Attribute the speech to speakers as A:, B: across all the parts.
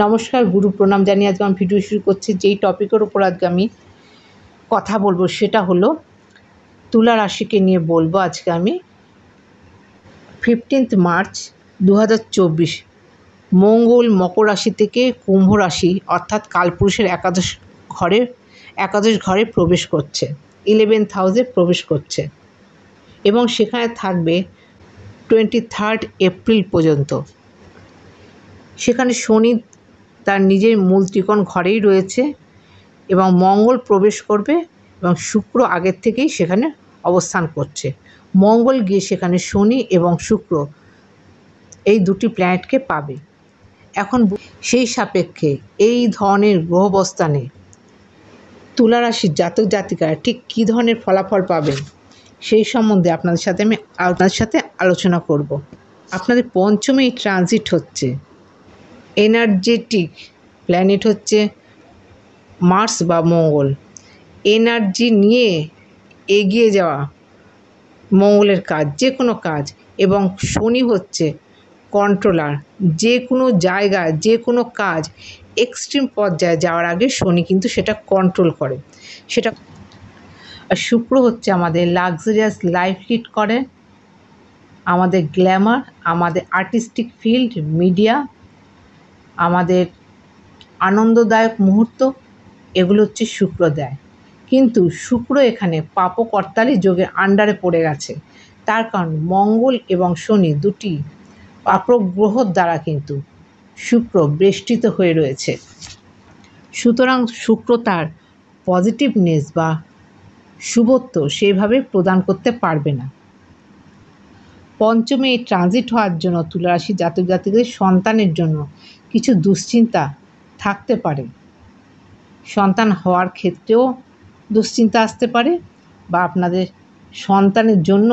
A: নমস্কার, গুরু প্রণাম জানিয়ে আজকে আমি ভিডিও শুরু করছি। যেই টপিকের উপর আজকে আমি কথা বলবো সেটা হলো তুলা রাশিকে নিয়ে বলবো। আজকে আমি 15 মার্চ 2024 মঙ্গল মকর রাশি থেকে কুম্ভ রাশি অর্থাৎ কালপুরুষের একাদশ ঘরে প্রবেশ করছে, 11th হাউসে প্রবেশ করছে এবং সেখানে থাকবে 23 এপ্রিল পর্যন্ত। সেখানে শনি তার নিজের মূল ত্রিকোণ ঘরেই রয়েছে এবং মঙ্গল প্রবেশ করবে এবং শুক্র আগের থেকেই সেখানে অবস্থান করছে। মঙ্গল গিয়ে সেখানে শনি এবং শুক্র এই দুটি প্ল্যানেটকে পাবে। এখন সেই সাপেক্ষে এই ধরনের গ্রহবস্থানে তুলা রাশির জাতক জাতিকারা ঠিক কী ধরনের ফলাফল পাবেন সেই সম্বন্ধে আপনাদের সাথে আলোচনা করব। আপনাদের পঞ্চমে এই ট্রানজিট হচ্ছে, এনার্জেটিক প্ল্যানেট হচ্ছে মার্স বা মঙ্গল, এনার্জি নিয়ে এগিয়ে যাওয়া মঙ্গলের কাজ, যে কোনো কাজ। এবং শনি হচ্ছে কন্ট্রোলার, যে কোনো জায়গায় যে কোনো কাজ এক্সট্রিম পর্যায়ে যাওয়ার আগে শনি কিন্তু সেটা কন্ট্রোল করে। সেটা আর শুক্র হচ্ছে আমাদের লাক্সারিয়াস লাইফ লিড করে, আমাদের গ্ল্যামার, আমাদের আর্টিস্টিক ফিল্ড, মিডিয়া, আমাদের আনন্দদায়ক মুহূর্ত, এগুলো হচ্ছে শুক্র দেয়। কিন্তু শুক্র এখানে পাপকর্তালি যোগের আন্ডারে পড়ে গেছে। তার কারণ মঙ্গল এবং শনি দুটি পাপগ্রহর দ্বারা কিন্তু শুক্র বেষ্টিত হয়ে রয়েছে। সুতরাং শুক্র তার পজিটিভনেস বা শুভত্ব সেইভাবে প্রদান করতে পারবে না। পঞ্চমে এই ট্রানজিট হওয়ার জন্য তুলা রাশি জাতক জাতিকদের সন্তানের জন্য কিছু দুশ্চিন্তা থাকতে পারে। সন্তান হওয়ার ক্ষেত্রেও দুশ্চিন্তা আসতে পারে বা আপনাদের সন্তানের জন্য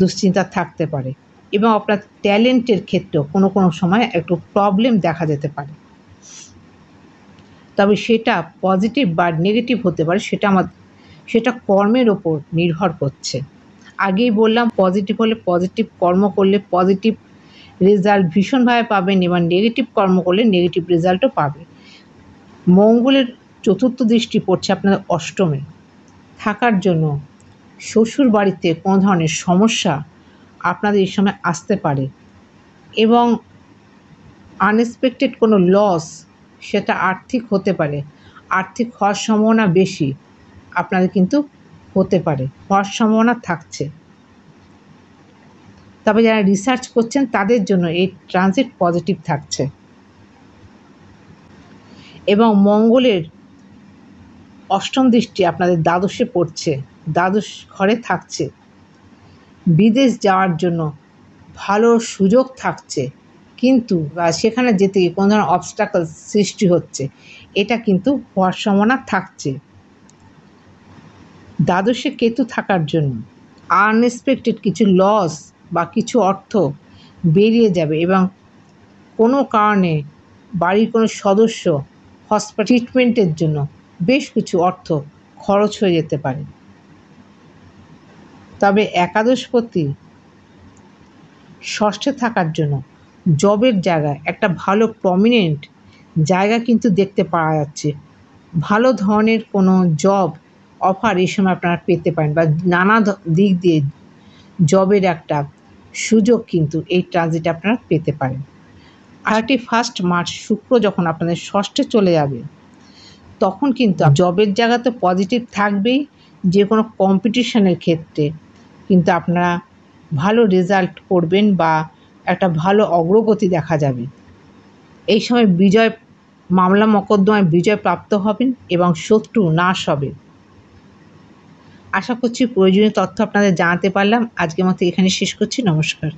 A: দুশ্চিন্তা থাকতে পারে এবং আপনার ট্যালেন্টের ক্ষেত্রেও কোনো সময় একটু প্রবলেম দেখা যেতে পারে। তবে সেটা পজিটিভ বা নেগেটিভ হতে পারে, সেটা কর্মের ওপর নির্ভর করছে। আগেই বললাম, পজিটিভ হলে পজিটিভ কর্ম করলে পজিটিভ রেজাল্ট ভীষণভাবে পাবেন এবং নেগেটিভ কর্ম করলে নেগেটিভ রেজাল্টও পাবে। মঙ্গলের চতুর্থ দৃষ্টি পড়ছে আপনাদের অষ্টমে থাকার জন্য শ্বশুর বাড়িতে কোনো ধরনের সমস্যা আপনাদের এই সময় আসতে পারে এবং আনএক্সপেক্টেড কোনো লস, সেটা আর্থিক হতে পারে, আর্থিক হওয়ার সম্ভাবনা বেশি আপনাদের কিন্তু হতে পারে, হওয়ার সম্ভাবনা থাকছে। তবে যারা রিসার্চ করছেন তাদের জন্য এই ট্রানজিট পজিটিভ থাকছে এবং মঙ্গলের অষ্টম দৃষ্টি আপনাদের দ্বাদশে পড়ছে, দ্বাদশ ঘরে থাকছে। বিদেশ যাওয়ার জন্য ভালো সুযোগ থাকছে, কিন্তু সেখানে যেতে গিয়ে কোনো ধরনের অবস্ট্যাকল সৃষ্টি হচ্ছে, এটা কিন্তু হওয়ার সম্ভাবনা থাকছে। দ্বাদশে কেতু থাকার জন্য আনএক্সপেক্টেড কিছু লস বা কিছু অর্থ বেরিয়ে যাবে এবং কোনো কারণে বাড়ির কোনো সদস্য হসপিটাল ট্রিটমেন্টের জন্য বেশ কিছু অর্থ খরচ হয়ে যেতে পারে। তবে একাদশপতি ষষ্ঠে থাকার জন্য জবের জায়গায় একটা ভালো প্রমিনেন্ট জায়গা কিন্তু দেখতে পাওয়া যাচ্ছে। ভালো ধরনের কোনো জব অফার এই সময় আপনারা পেতে পারেন বা নানা দিক দিয়ে জবের একটা সুযোগ কিন্তু এই ট্রানজিটে আপনারা পেতে পারেন। 31 মার্চ শুক্র যখন আপনাদের ষষ্ঠে চলে যাবে তখন কিন্তু জবের জায়গা তো পজিটিভ থাকবেই, যে কোনো কম্পিটিশনের ক্ষেত্রে কিন্তু আপনারা ভালো রেজাল্ট করবেন বা একটা ভালো অগ্রগতি দেখা যাবে। এই সময় মামলা মকদ্দমায় বিজয় প্রাপ্ত হবেন এবং শত্রু নাশ হবে। আশা করছি প্রয়োজনীয় তথ্য আপনাদের জানাতে পারলাম। আজকের মতো এখানে শেষ করছি। নমস্কার।